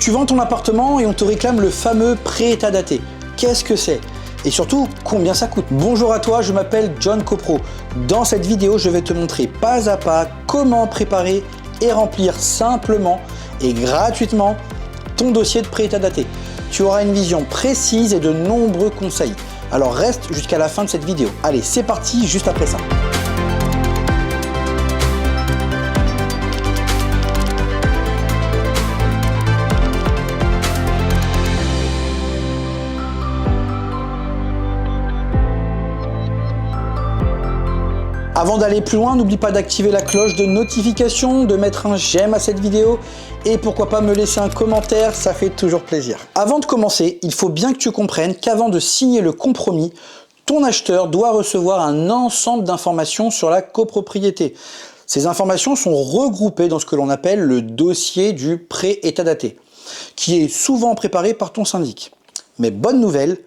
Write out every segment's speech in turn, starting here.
Tu vends ton appartement et on te réclame le fameux prêt état daté. Qu'est-ce que c'est? Et surtout, combien ça coûte? Bonjour à toi, je m'appelle John Copro. Dans cette vidéo, je vais te montrer pas à pas comment préparer et remplir simplement et gratuitement ton dossier de prêt état daté. Tu auras une vision précise et de nombreux conseils. Alors reste jusqu'à la fin de cette vidéo. Allez, c'est parti juste après ça. Avant d'aller plus loin, n'oublie pas d'activer la cloche de notification, de mettre un j'aime à cette vidéo et pourquoi pas me laisser un commentaire, ça fait toujours plaisir. Avant de commencer, il faut bien que tu comprennes qu'avant de signer le compromis, ton acheteur doit recevoir un ensemble d'informations sur la copropriété. Ces informations sont regroupées dans ce que l'on appelle le dossier du prêt état daté, qui est souvent préparé par ton syndic. Mais bonne nouvelle,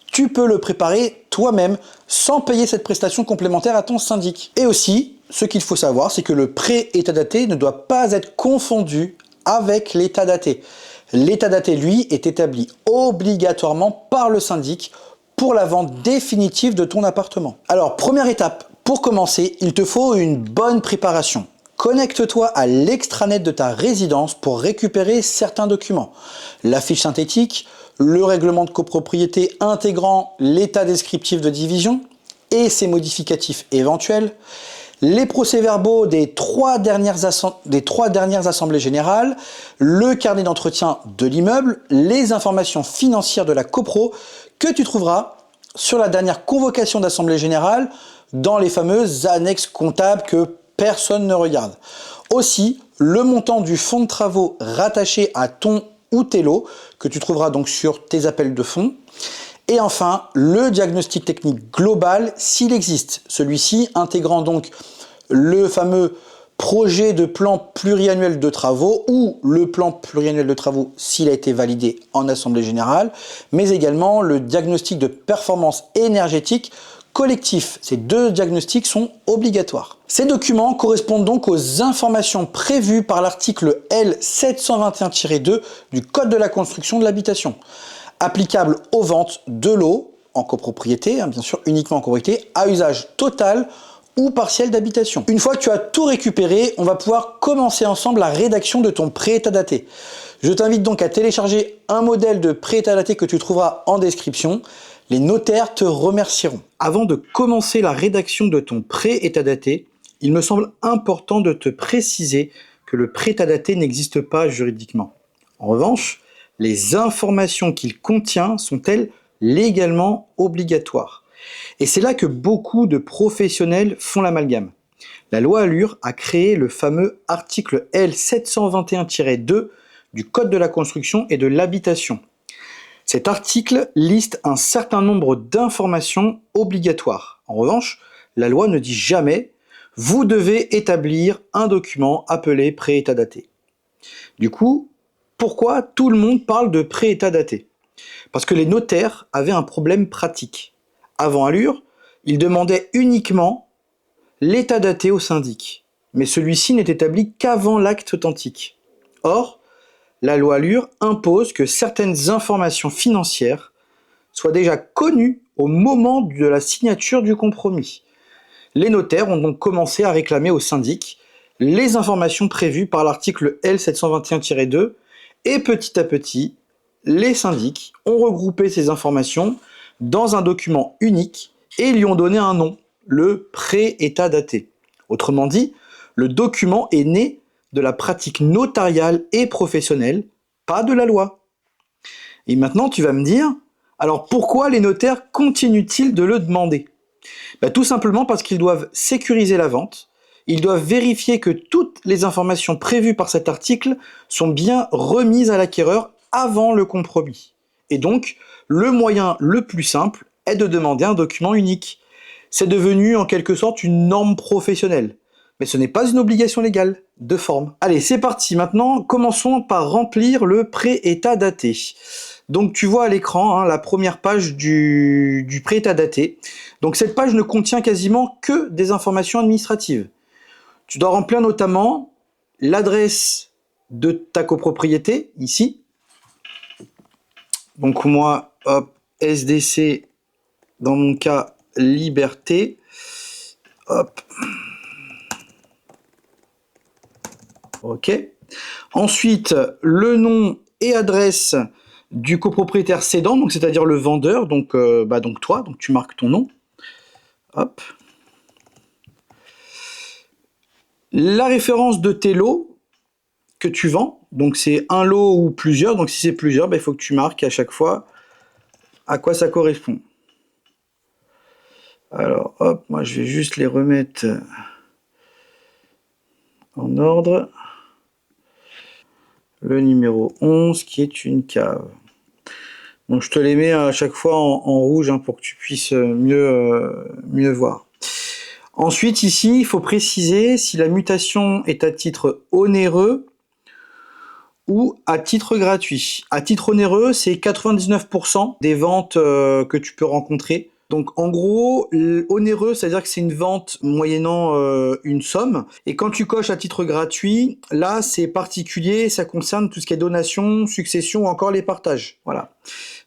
tu peux le préparer toi-même sans payer cette prestation complémentaire à ton syndic. Et aussi, ce qu'il faut savoir, c'est que le prêt état daté ne doit pas être confondu avec l'état daté. L'état daté, lui, est établi obligatoirement par le syndic pour la vente définitive de ton appartement. Alors, première étape, pour commencer, il te faut une bonne préparation. Connecte-toi à l'extranet de ta résidence pour récupérer certains documents. La fiche synthétique, le règlement de copropriété intégrant l'état descriptif de division et ses modificatifs éventuels, les procès-verbaux des trois dernières assemblées générales, le carnet d'entretien de l'immeuble, les informations financières de la copro que tu trouveras sur la dernière convocation d'assemblée générale dans les fameuses annexes comptables que personne ne regarde. Aussi, le montant du fonds de travaux rattaché à ton ou tes lots, que tu trouveras donc sur tes appels de fonds. Et enfin, le diagnostic technique global, s'il existe. Celui-ci intégrant donc le fameux projet de plan pluriannuel de travaux ou le plan pluriannuel de travaux s'il a été validé en assemblée générale, mais également le diagnostic de performance énergétique collectif. Ces deux diagnostics sont obligatoires. Ces documents correspondent donc aux informations prévues par l'article L721-2 du Code de la construction de l'habitation, applicable aux ventes de lots en copropriété, bien sûr uniquement en copropriété, à usage total ou partiel d'habitation. Une fois que tu as tout récupéré, on va pouvoir commencer ensemble la rédaction de ton prêt état daté. Je t'invite donc à télécharger un modèle de prêt état daté que tu trouveras en description. Les notaires te remercieront. Avant de commencer la rédaction de ton prêt état daté, il me semble important de te préciser que le prêt état daté n'existe pas juridiquement. En revanche, les informations qu'il contient sont-elles légalement obligatoires? Et c'est là que beaucoup de professionnels font l'amalgame. La loi ALUR a créé le fameux article L721-2 du Code de la construction et de l'habitation. Cet article liste un certain nombre d'informations obligatoires. En revanche, la loi ne dit jamais « vous devez établir un document appelé prêt état daté ». Du coup, pourquoi tout le monde parle de prêt état daté? Parce que les notaires avaient un problème pratique. Avant ALUR, ils demandaient uniquement l'état daté au syndic, mais celui-ci n'est établi qu'avant l'acte authentique. Or, la loi ALUR impose que certaines informations financières soient déjà connues au moment de la signature du compromis. Les notaires ont donc commencé à réclamer au syndic les informations prévues par l'article L721-2 et petit à petit, les syndics ont regroupé ces informations dans un document unique et lui ont donné un nom, le prêt état daté. Autrement dit, le document est né de la pratique notariale et professionnelle, pas de la loi. Et maintenant, tu vas me dire, alors pourquoi les notaires continuent-ils de le demander? Tout simplement parce qu'ils doivent sécuriser la vente, ils doivent vérifier que toutes les informations prévues par cet article sont bien remises à l'acquéreur avant le compromis. Et donc, le moyen le plus simple est de demander un document unique. C'est devenu en quelque sorte une norme professionnelle. Mais ce n'est pas une obligation légale, de forme. Allez, c'est parti. Maintenant, commençons par remplir le prêt état daté. Donc tu vois à l'écran la première page du prêt état daté. Donc cette page ne contient quasiment que des informations administratives. Tu dois remplir notamment l'adresse de ta copropriété, ici, Donc moi, hop, SDC, dans mon cas, Liberté. Hop. OK. Ensuite, le nom et adresse du copropriétaire cédant, donc c'est-à-dire le vendeur, donc, donc toi, donc tu marques ton nom. Hop. La référence de tes lots que tu vends, donc c'est un lot ou plusieurs, donc si c'est plusieurs, il faut que tu marques à chaque fois à quoi ça correspond. Alors, hop, moi je vais juste les remettre en ordre. Le numéro 11 qui est une cave. Donc je te les mets à chaque fois en rouge hein, pour que tu puisses mieux voir. Ensuite ici, il faut préciser si la mutation est à titre onéreux ou à titre gratuit. À titre onéreux, c'est 99% des ventes que tu peux rencontrer. Donc en gros, onéreux, c'est-à-dire que c'est une vente moyennant une somme. Et quand tu coches à titre gratuit, là c'est particulier, ça concerne tout ce qui est donation, succession ou encore les partages. Voilà.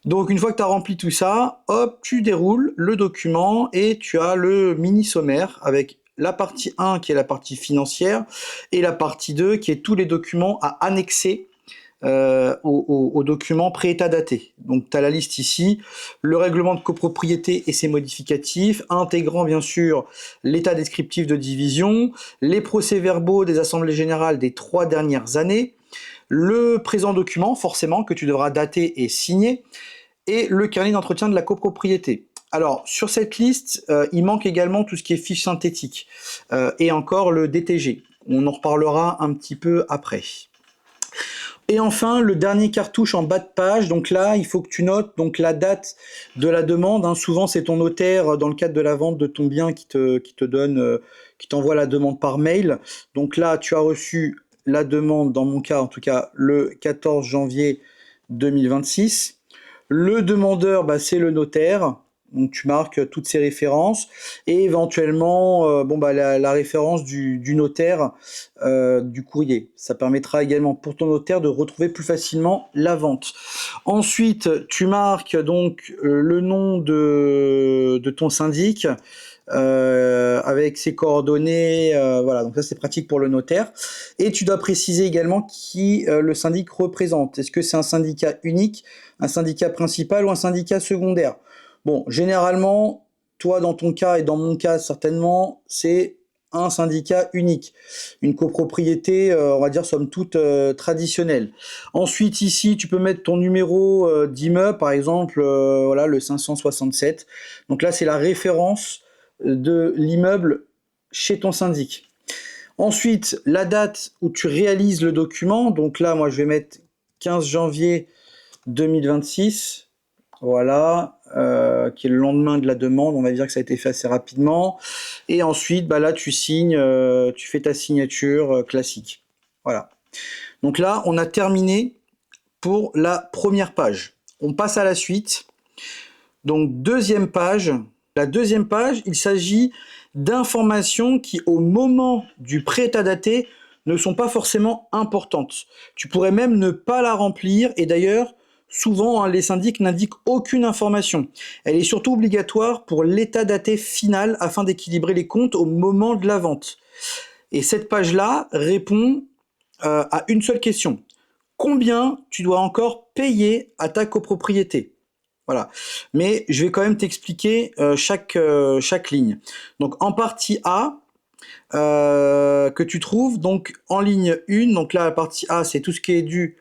Donc une fois que tu as rempli tout ça, hop, tu déroules le document et tu as le mini sommaire avec la partie 1 qui est la partie financière et la partie 2 qui est tous les documents à annexer au document pré-état daté. Donc tu as la liste ici, le règlement de copropriété et ses modificatifs, intégrant bien sûr l'état descriptif de division, les procès-verbaux des assemblées générales des 3 dernières années, le présent document forcément que tu devras dater et signer, et le carnet d'entretien de la copropriété. Alors, sur cette liste, il manque également tout ce qui est fiche synthétique et encore le DTG. On en reparlera un petit peu après. Et enfin, le dernier cartouche en bas de page. Donc là, il faut que tu notes donc la date de la demande. Hein. Souvent, c'est ton notaire dans le cadre de la vente de ton bien qui te donne, qui t'envoie la demande par mail. Donc là, tu as reçu la demande, dans mon cas en tout cas, le 14 janvier 2026. Le demandeur, c'est le notaire. Donc tu marques toutes ces références et éventuellement la référence du notaire du courrier. Ça permettra également pour ton notaire de retrouver plus facilement la vente. Ensuite, tu marques donc le nom de ton syndic avec ses coordonnées. Voilà, donc ça c'est pratique pour le notaire. Et tu dois préciser également qui le syndic représente. Est-ce que c'est un syndicat unique, un syndicat principal ou un syndicat secondaire? Bon, généralement, toi dans ton cas et dans mon cas certainement, c'est un syndicat unique. Une copropriété, on va dire, somme toute traditionnelle. Ensuite, ici, tu peux mettre ton numéro d'immeuble, par exemple, voilà, le 567. Donc là, c'est la référence de l'immeuble chez ton syndic. Ensuite, la date où tu réalises le document. Donc là, moi, je vais mettre 15 janvier 2026. Voilà, qui est le lendemain de la demande, on va dire que ça a été fait assez rapidement. Et ensuite, là, tu signes, tu fais ta signature classique. Voilà. Donc là, on a terminé pour la première page. On passe à la suite. Donc, deuxième page. La deuxième page, il s'agit d'informations qui, au moment du pré-état daté, ne sont pas forcément importantes. Tu pourrais même ne pas la remplir, et d'ailleurs, souvent, les syndics n'indiquent aucune information. Elle est surtout obligatoire pour l'état daté final afin d'équilibrer les comptes au moment de la vente. Et cette page-là répond à une seule question. Combien tu dois encore payer à ta copropriété? Voilà. Mais je vais quand même t'expliquer chaque ligne. Donc en partie A, que tu trouves donc en ligne 1, donc là la partie A c'est tout ce qui est dû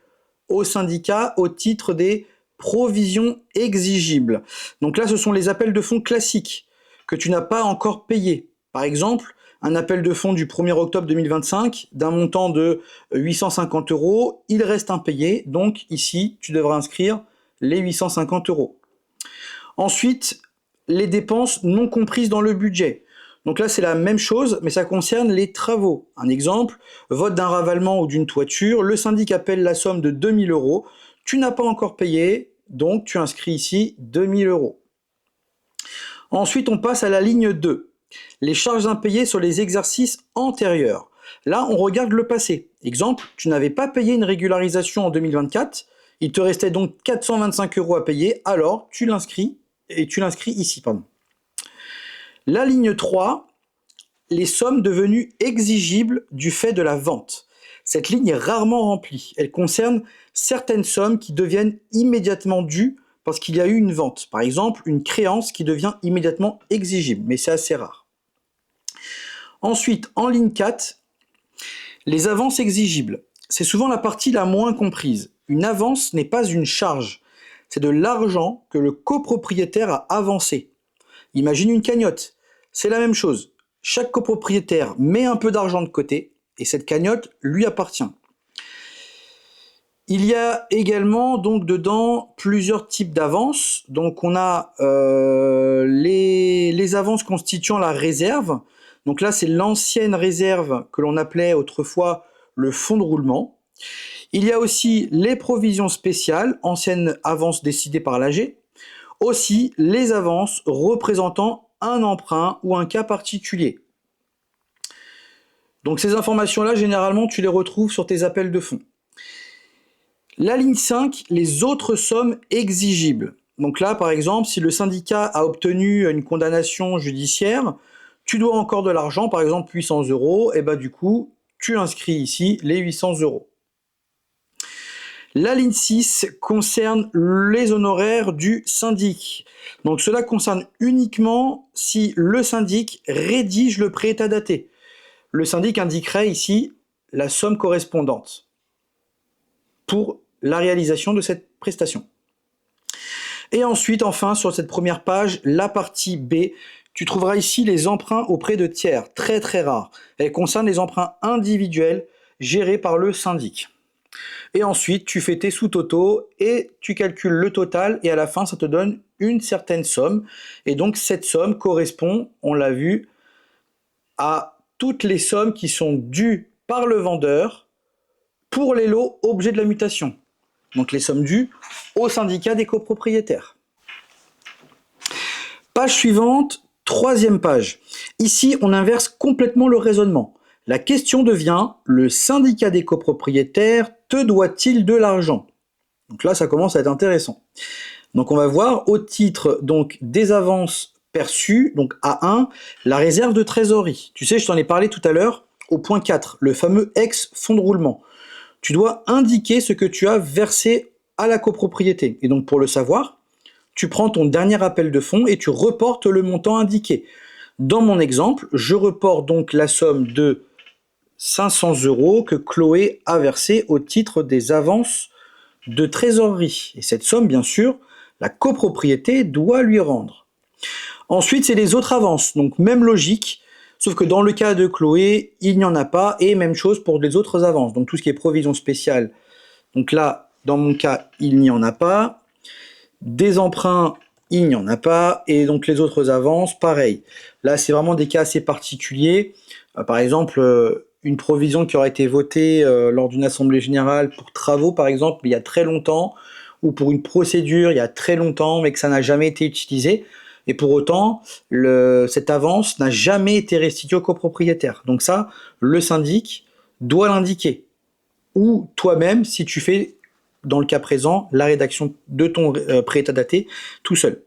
au syndicat au titre des provisions exigibles. Donc là ce sont les appels de fonds classiques que tu n'as pas encore payés. Par exemple, un appel de fonds du 1er octobre 2025 d'un montant de 850 €, il reste impayé, donc ici tu devras inscrire les 850 €. Ensuite, les dépenses non comprises dans le budget. Donc là, c'est la même chose, mais ça concerne les travaux. Un exemple, vote d'un ravalement ou d'une toiture, le syndic appelle la somme de 2000 €, tu n'as pas encore payé, donc tu inscris ici 2000 €. Ensuite, on passe à la ligne 2, les charges impayées sur les exercices antérieurs. Là, on regarde le passé. Exemple, tu n'avais pas payé une régularisation en 2024, Il te restait donc 425 € à payer, alors tu l'inscris ici. Pardon. La ligne 3, les sommes devenues exigibles du fait de la vente. Cette ligne est rarement remplie. Elle concerne certaines sommes qui deviennent immédiatement dues parce qu'il y a eu une vente. Par exemple, une créance qui devient immédiatement exigible, mais c'est assez rare. Ensuite, en ligne 4, les avances exigibles. C'est souvent la partie la moins comprise. Une avance n'est pas une charge. C'est de l'argent que le copropriétaire a avancé. Imagine une cagnotte. C'est la même chose. Chaque copropriétaire met un peu d'argent de côté et cette cagnotte lui appartient. Il y a également donc dedans plusieurs types d'avances. Donc on a les avances constituant la réserve. Donc là c'est l'ancienne réserve que l'on appelait autrefois le fonds de roulement. Il y a aussi les provisions spéciales, anciennes avances décidées par l'AG. Aussi les avances représentant un emprunt ou un cas particulier. Donc ces informations-là, généralement, tu les retrouves sur tes appels de fonds. La ligne 5, les autres sommes exigibles. Donc là, par exemple, si le syndicat a obtenu une condamnation judiciaire, tu dois encore de l'argent, par exemple 800 €, et bah du coup, tu inscris ici les 800 €. La ligne 6 concerne les honoraires du syndic. Donc cela concerne uniquement si le syndic rédige le prêt état daté. Le syndic indiquerait ici la somme correspondante pour la réalisation de cette prestation. Et ensuite, enfin, sur cette première page, la partie B, tu trouveras ici les emprunts auprès de tiers, très très rares. Elles concernent les emprunts individuels gérés par le syndic. Et ensuite, tu fais tes sous-totaux et tu calcules le total et à la fin, ça te donne une certaine somme. Et donc, cette somme correspond, on l'a vu, à toutes les sommes qui sont dues par le vendeur pour les lots objets de la mutation. Donc les sommes dues au syndicat des copropriétaires. Page suivante, troisième page. Ici, on inverse complètement le raisonnement. La question devient, le syndicat des copropriétaires te doit-il de l'argent? Donc là, ça commence à être intéressant. Donc on va voir au titre donc des avances perçues, donc A1, la réserve de trésorerie. Tu sais, je t'en ai parlé tout à l'heure au point 4, le fameux ex-fonds de roulement. Tu dois indiquer ce que tu as versé à la copropriété. Et donc pour le savoir, tu prends ton dernier appel de fonds et tu reportes le montant indiqué. Dans mon exemple, je reporte donc la somme de 500 € que Chloé a versé au titre des avances de trésorerie. Et cette somme, bien sûr, la copropriété doit lui rendre. Ensuite, c'est les autres avances. Donc même logique, sauf que dans le cas de Chloé, il n'y en a pas, et même chose pour les autres avances. Donc tout ce qui est provision spéciale. Donc là, dans mon cas, il n'y en a pas. Des emprunts, il n'y en a pas. Et donc les autres avances, pareil. Là, c'est vraiment des cas assez particuliers. Par exemple, une provision qui aurait été votée lors d'une assemblée générale pour travaux, par exemple, il y a très longtemps, ou pour une procédure il y a très longtemps, mais que ça n'a jamais été utilisé. Et pour autant, cette avance n'a jamais été restituée au copropriétaire. Donc ça, le syndic doit l'indiquer. Ou toi-même, si tu fais, dans le cas présent, la rédaction de ton prêt état daté tout seul.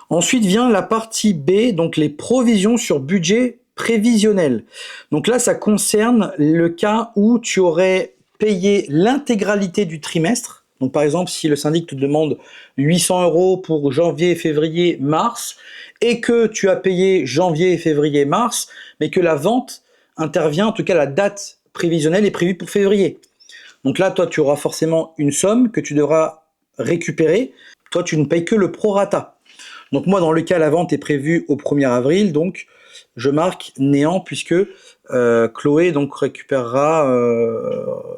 Ensuite vient la partie B, donc les provisions sur budget prévisionnel. Donc là, ça concerne le cas où tu aurais payé l'intégralité du trimestre. Donc par exemple, si le syndic te demande 800 € pour janvier, février, mars, et que tu as payé janvier, février, mars, mais que la vente intervient, en tout cas la date prévisionnelle est prévue pour février. Donc là, toi, tu auras forcément une somme que tu devras récupérer. Toi, tu ne payes que le prorata. Donc moi, dans le cas, la vente est prévue au 1er avril, donc je marque néant puisque Chloé donc récupérera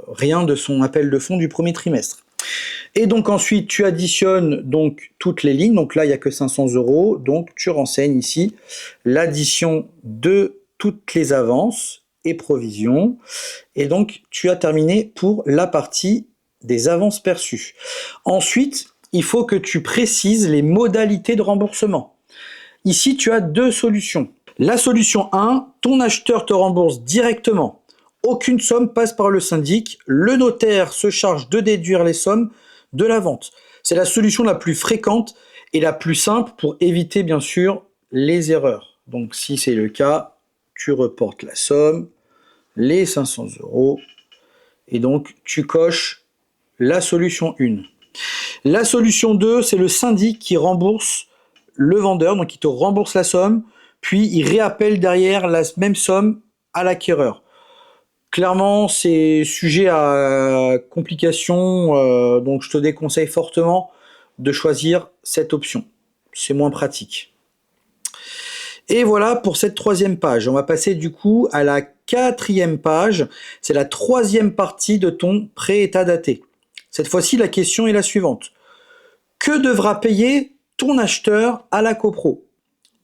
rien de son appel de fonds du premier trimestre. Et donc ensuite, tu additionnes donc toutes les lignes. Donc là, il n'y a que 500 €. Donc tu renseignes ici l'addition de toutes les avances et provisions. Et donc, tu as terminé pour la partie des avances perçues. Ensuite, il faut que tu précises les modalités de remboursement. Ici, tu as deux solutions. La solution 1, ton acheteur te rembourse directement aucune somme passe par le syndic. Le notaire se charge de déduire les sommes de la vente. C'est la solution la plus fréquente et la plus simple pour éviter bien sûr les erreurs. Donc si c'est le cas, tu reportes la somme, les 500 € et donc tu coches la solution 1. La solution 2, c'est le syndic qui rembourse le vendeur, donc il te rembourse la somme, puis il réappelle derrière la même somme à l'acquéreur. Clairement, c'est sujet à complications, donc je te déconseille fortement de choisir cette option. C'est moins pratique. Et voilà pour cette 3e page. On va passer du coup à la 4e page. C'est la 3e partie de ton pré-état daté. Cette fois-ci, la question est la suivante. Que devra payer ton acheteur à la copro?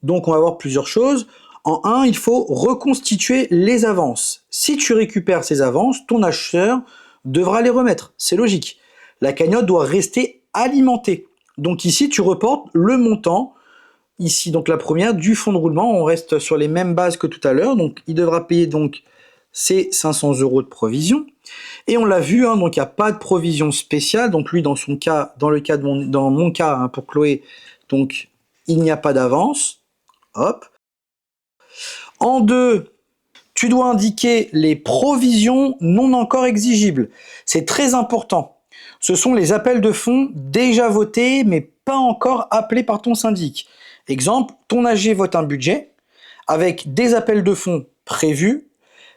Donc on va voir plusieurs choses. En 1, il faut reconstituer les avances. Si tu récupères ces avances, ton acheteur devra les remettre. C'est logique. La cagnotte doit rester alimentée. Donc ici, tu reportes le montant. Ici, donc la première, du fonds de roulement. On reste sur les mêmes bases que tout à l'heure. Donc il devra payer donc ces 500 € de provision. Et on l'a vu, hein, donc il n'y a pas de provision spéciale. Donc lui, dans son cas, dans mon cas, hein, pour Chloé, donc il n'y a pas d'avance. Hop. En 2, tu dois indiquer les provisions non encore exigibles. C'est très important. Ce sont les appels de fonds déjà votés, mais pas encore appelés par ton syndic. Exemple, ton AG vote un budget avec des appels de fonds prévus.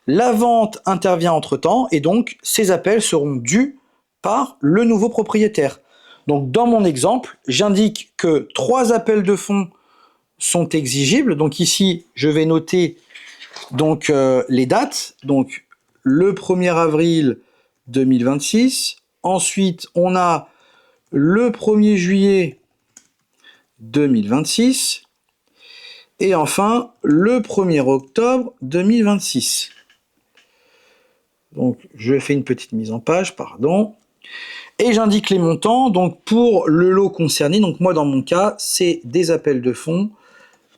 La vente intervient entre-temps et donc ces appels seront dus par le nouveau propriétaire. Donc dans mon exemple, j'indique que 3 appels de fonds sont exigibles. Donc ici, je vais noter donc les dates. Donc le 1er avril 2026. Ensuite, on a le 1er juillet 2026. Et enfin, le 1er octobre 2026. Donc, je fais une petite mise en page, pardon. Et j'indique les montants. Donc, pour le lot concerné, donc moi, dans mon cas, c'est des appels de fonds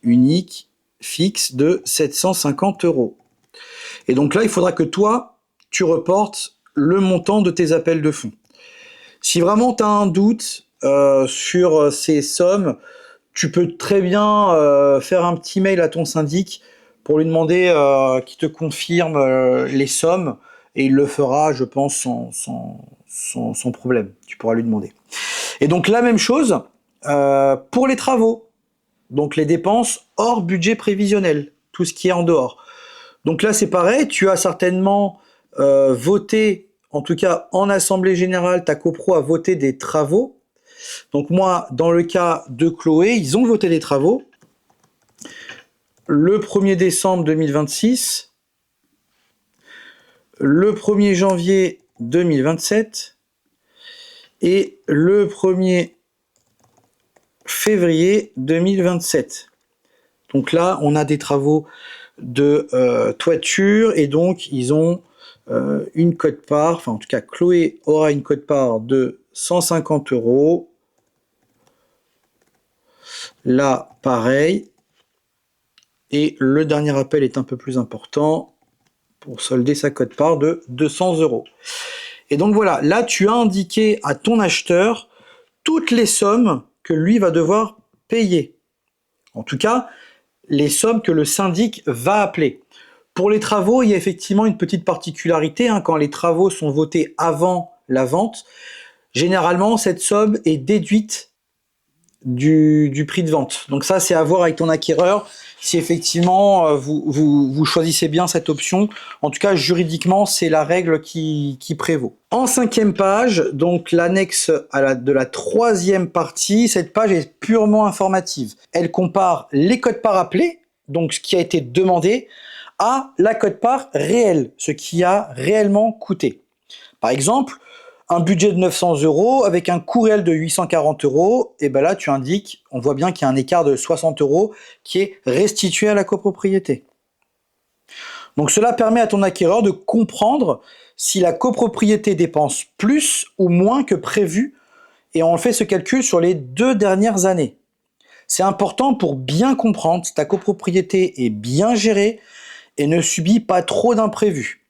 uniques, fixes de 750 €. Et donc là, il faudra que toi, tu reportes le montant de tes appels de fonds. Si vraiment tu as un doute sur ces sommes, tu peux très bien faire un petit mail à ton syndic pour lui demander qu'il te confirme les sommes. Et il le fera, je pense, sans problème. Tu pourras lui demander. Et donc la même chose pour les travaux. Donc les dépenses hors budget prévisionnel. Tout ce qui est en dehors. Donc là, c'est pareil. Tu as certainement voté, en tout cas en assemblée générale, ta copro a voté des travaux. Donc moi, dans le cas de Chloé, ils ont voté des travaux. Le 1er décembre 2026, le 1er janvier 2027 et le 1er février 2027. Donc là, on a des travaux de toiture et donc ils ont une quote-part, enfin en tout cas Chloé aura une quote-part de 150 €. Là, pareil. Et le dernier appel est un peu plus important pour solder sa quote-part de 200 €. Et donc voilà, là tu as indiqué à ton acheteur toutes les sommes que lui va devoir payer. En tout cas, les sommes que le syndic va appeler. Pour les travaux, il y a effectivement une petite particularité, hein, quand les travaux sont votés avant la vente, généralement cette somme est déduite du prix de vente. Donc ça, c'est à voir avec ton acquéreur, si effectivement vous choisissez bien cette option. En tout cas, juridiquement, c'est la règle qui prévaut. En 5e page, donc l'annexe de la 3e partie, cette page est purement informative. Elle compare les quotes-parts appelées, donc ce qui a été demandé, à la quote-part réelle, ce qui a réellement coûté. Par exemple, un budget de 900 € avec un coût réel de 840 €, et ben là tu indiques, on voit bien qu'il y a un écart de 60 € qui est restitué à la copropriété. Donc cela permet à ton acquéreur de comprendre si la copropriété dépense plus ou moins que prévu, et on fait ce calcul sur les 2 dernières années. C'est important pour bien comprendre si ta copropriété est bien gérée et ne subit pas trop d'imprévus.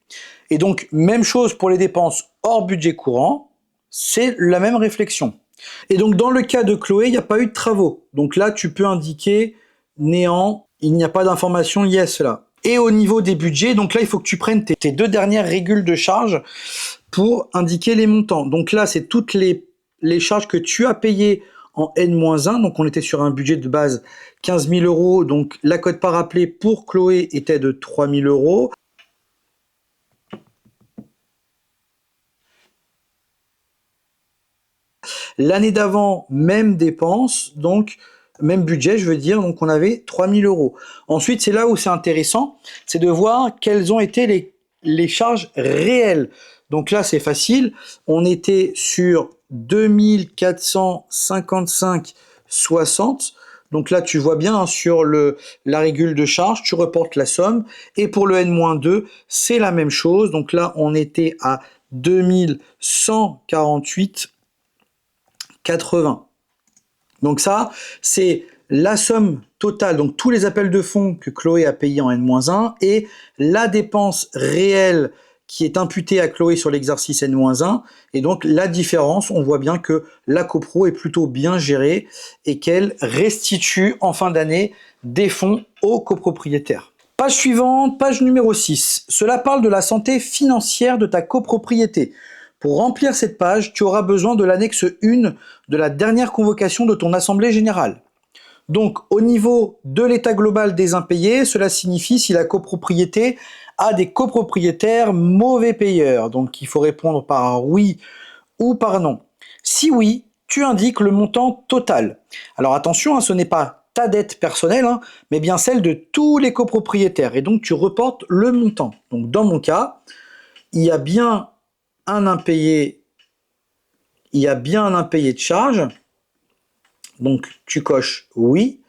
Et donc, même chose pour les dépenses hors budget courant, c'est la même réflexion. Et donc, dans le cas de Chloé, il n'y a pas eu de travaux. Donc là, tu peux indiquer néant, il n'y a pas d'information liée à cela. Et au niveau des budgets, donc là, il faut que tu prennes tes deux dernières régules de charge pour indiquer les montants. Donc là, c'est toutes les charges que tu as payées en N-1. Donc on était sur un budget de base 15 000 euros. Donc la quote-part appelée pour Chloé était de 3 000 euros. L'année d'avant, même dépense, donc même budget, je veux dire, donc on avait 3 000 euros. Ensuite, c'est là où c'est intéressant, c'est de voir quelles ont été les charges réelles. Donc là, c'est facile, on était sur 2 455,60. Donc là, tu vois bien hein, sur la régule de charge, tu reportes la somme. Et pour le N-2, c'est la même chose. Donc là, on était à 2148,80. Donc ça, c'est la somme totale, donc tous les appels de fonds que Chloé a payés en N-1 et la dépense réelle qui est imputée à Chloé sur l'exercice N-1. Et donc la différence, on voit bien que la copro est plutôt bien gérée et qu'elle restitue en fin d'année des fonds aux copropriétaires. Page suivante, page numéro 6. Cela parle de la santé financière de ta copropriété. Pour remplir cette page, tu auras besoin de l'annexe 1 de la dernière convocation de ton assemblée générale. Donc, au niveau de l'état global des impayés, cela signifie si la copropriété a des copropriétaires mauvais payeurs. Donc, il faut répondre par un oui ou par non. Si oui, tu indiques le montant total. Alors attention, hein, ce n'est pas ta dette personnelle, hein, mais bien celle de tous les copropriétaires. Et donc, tu reportes le montant. Donc, dans mon cas, il y a bien un impayé de charge. Donc, tu coches oui.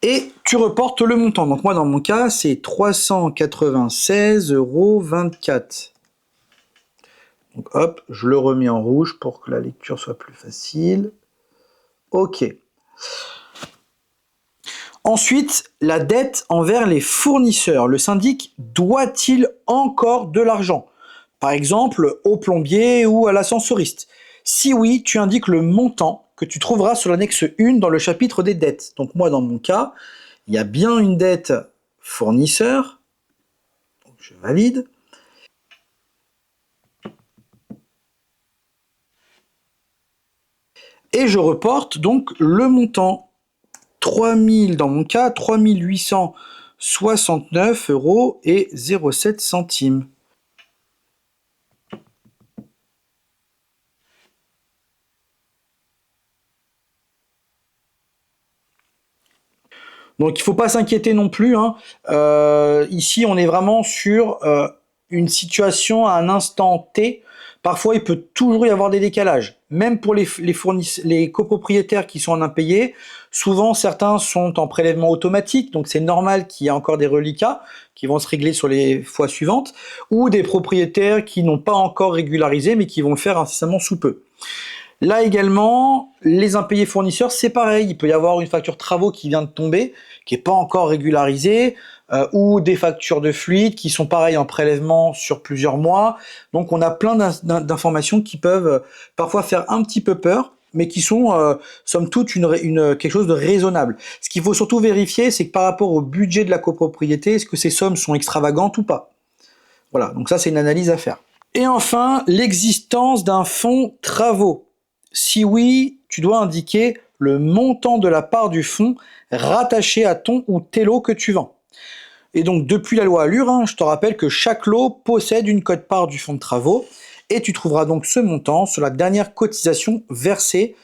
Et tu reportes le montant. Donc, moi, dans mon cas, c'est 396,24 euros. Donc, hop, je le remets en rouge pour que la lecture soit plus facile. OK. Ensuite, la dette envers les fournisseurs. Le syndic doit-il encore de l'argent? Par exemple, au plombier ou à l'ascensoriste. Si oui, tu indiques le montant que tu trouveras sur l'annexe 1 dans le chapitre des dettes. Donc moi, dans mon cas, il y a bien une dette fournisseur. Donc je valide. Et je reporte donc le montant. 3000 dans mon cas, 3869 euros et 07 centimes. Donc il ne faut pas s'inquiéter non plus. Hein. Ici, on est vraiment sur une situation à un instant T. Parfois, il peut toujours y avoir des décalages. Même pour les copropriétaires qui sont en impayés, souvent certains sont en prélèvement automatique, donc c'est normal qu'il y ait encore des reliquats qui vont se régler sur les fois suivantes, ou des propriétaires qui n'ont pas encore régularisé, mais qui vont le faire incessamment sous peu. Là également, les impayés fournisseurs, c'est pareil. Il peut y avoir une facture travaux qui vient de tomber, qui n'est pas encore régularisée, ou des factures de fluide qui sont pareil en prélèvement sur plusieurs mois. Donc on a plein d'informations qui peuvent parfois faire un petit peu peur, mais qui sont somme toute quelque chose de raisonnable. Ce qu'il faut surtout vérifier, c'est que par rapport au budget de la copropriété, est-ce que ces sommes sont extravagantes ou pas? Voilà, donc ça c'est une analyse à faire. Et enfin, l'existence d'un fonds travaux. Si oui, tu dois indiquer le montant de la part du fonds rattaché à ton ou tes lots que tu vends. Et donc, depuis la loi Allure, hein, je te rappelle que chaque lot possède une quote-part du fonds de travaux et tu trouveras donc ce montant sur la dernière cotisation versée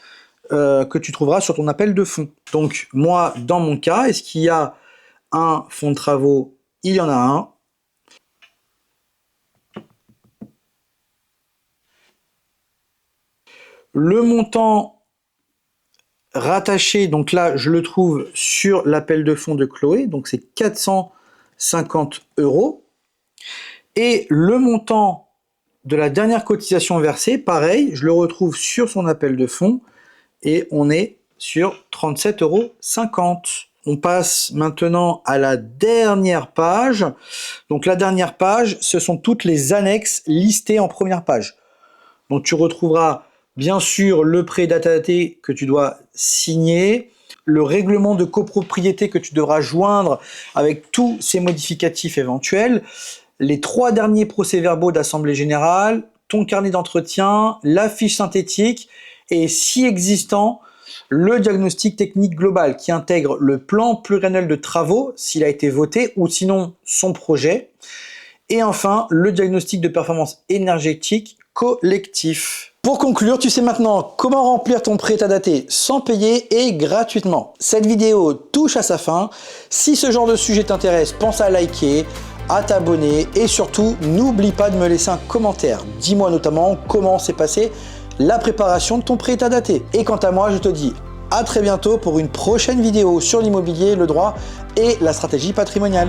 que tu trouveras sur ton appel de fonds. Donc, moi, dans mon cas, est-ce qu'il y a un fonds de travaux? Il y en a un. Le montant rattaché, donc là, je le trouve sur l'appel de fonds de Chloé, donc c'est 450 euros. Et le montant de la dernière cotisation versée, pareil, je le retrouve sur son appel de fonds et on est sur 37,50 euros. On passe maintenant à la dernière page. Donc la dernière page, ce sont toutes les annexes listées en première page. Donc tu retrouveras bien sûr le prêt data daté que tu dois signer, le règlement de copropriété que tu devras joindre avec tous ces modificatifs éventuels, les 3 derniers procès-verbaux d'assemblée générale, ton carnet d'entretien, la fiche synthétique et, si existant, le diagnostic technique global qui intègre le plan pluriannuel de travaux s'il a été voté ou sinon son projet. Et enfin, le diagnostic de performance énergétique collectif. Pour conclure, tu sais maintenant comment remplir ton prêt état daté sans payer et gratuitement. Cette vidéo touche à sa fin. Si ce genre de sujet t'intéresse, pense à liker, à t'abonner et surtout, n'oublie pas de me laisser un commentaire. Dis-moi notamment comment s'est passée la préparation de ton prêt état daté. Et quant à moi, je te dis à très bientôt pour une prochaine vidéo sur l'immobilier, le droit et la stratégie patrimoniale.